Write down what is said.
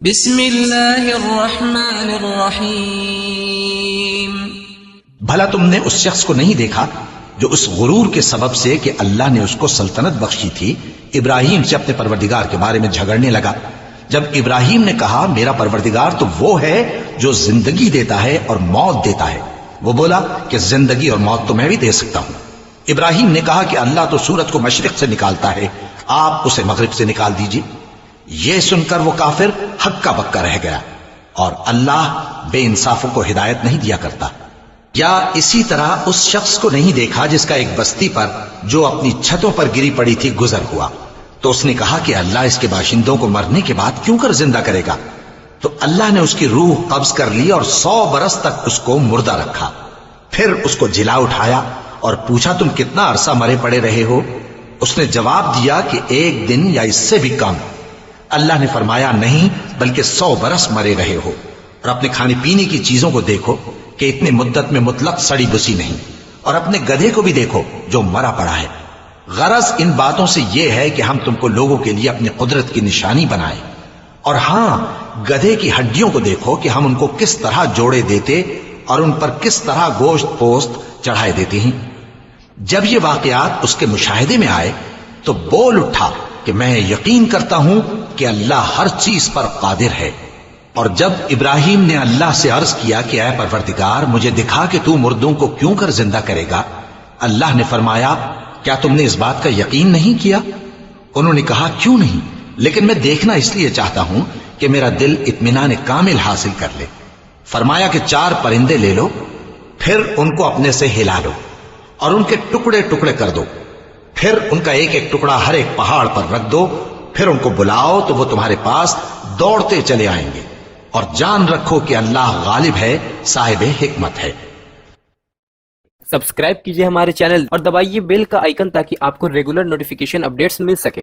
بسم اللہ الرحمن الرحیم۔ بھلا تم نے اس شخص کو نہیں دیکھا جو اس غرور کے سبب سے کہ اللہ نے اس کو سلطنت بخشی تھی ابراہیم سے اپنے پروردگار کے بارے میں جھگڑنے لگا؟ جب ابراہیم نے کہا میرا پروردگار تو وہ ہے جو زندگی دیتا ہے اور موت دیتا ہے، وہ بولا کہ زندگی اور موت تو میں بھی دے سکتا ہوں۔ ابراہیم نے کہا کہ اللہ تو سورج کو مشرق سے نکالتا ہے، آپ اسے مغرب سے نکال دیجیے۔ یہ سن کر وہ کافر ہکا بکا رہ گیا، اور اللہ بے انصافوں کو ہدایت نہیں دیا کرتا۔ یا اسی طرح اس شخص کو نہیں دیکھا جس کا ایک بستی پر جو اپنی چھتوں پر گری پڑی تھی گزر ہوا، تو اس نے کہا کہ اللہ اس کے باشندوں کو مرنے کے بعد کیوں کر زندہ کرے گا؟ تو اللہ نے اس کی روح قبض کر لی اور 100 برس تک اس کو مردہ رکھا، پھر اس کو جلا اٹھایا اور پوچھا تم کتنا عرصہ مرے پڑے رہے ہو؟ اس نے جواب دیا کہ 1 دن یا اس سے بھی کم۔ اللہ نے فرمایا نہیں بلکہ 100 برس مرے رہے ہو، اور اپنے کھانے پینے کی چیزوں کو دیکھو کہ اتنی مدت میں مطلق سڑی بسی نہیں، اور اپنے گدھے کو بھی دیکھو جو مرا پڑا ہے۔ غرض ان باتوں سے یہ ہے کہ ہم تم کو لوگوں کے لیے اپنی قدرت کی نشانی بنائیں، اور ہاں گدھے کی ہڈیوں کو دیکھو کہ ہم ان کو کس طرح جوڑے دیتے اور ان پر کس طرح گوشت پوست چڑھائے دیتے ہیں۔ جب یہ واقعات اس کے مشاہدے میں آئے تو بول اٹھا کہ میں یقین کرتا ہوں کہ اللہ ہر چیز پر قادر ہے۔ اور جب ابراہیم نے اللہ سے عرض کیا کہ اے پروردگار مجھے دکھا کہ تو مردوں کو کیوں کر زندہ کرے گا، اللہ نے فرمایا کیا تم نے اس بات کا یقین نہیں کیا؟ انہوں نے کہا کیوں نہیں، لیکن میں دیکھنا اس لیے چاہتا ہوں کہ میرا دل اطمینان کامل حاصل کر لے۔ فرمایا کہ 4 پرندے لے لو، پھر ان کو اپنے سے ہلا لو اور ان کے ٹکڑے ٹکڑے کر دو، پھر ان کا ایک ایک ٹکڑا ہر ایک پہاڑ پر رکھ دو، پھر ان کو بلاؤ تو وہ تمہارے پاس دوڑتے چلے آئیں گے، اور جان رکھو کہ اللہ غالب ہے، صاحب حکمت ہے۔ سبسکرائب کیجئے ہمارے چینل اور دبائیے بیل کا آئیکن تاکہ آپ کو ریگولر نوٹیفیکیشن اپڈیٹس مل سکے۔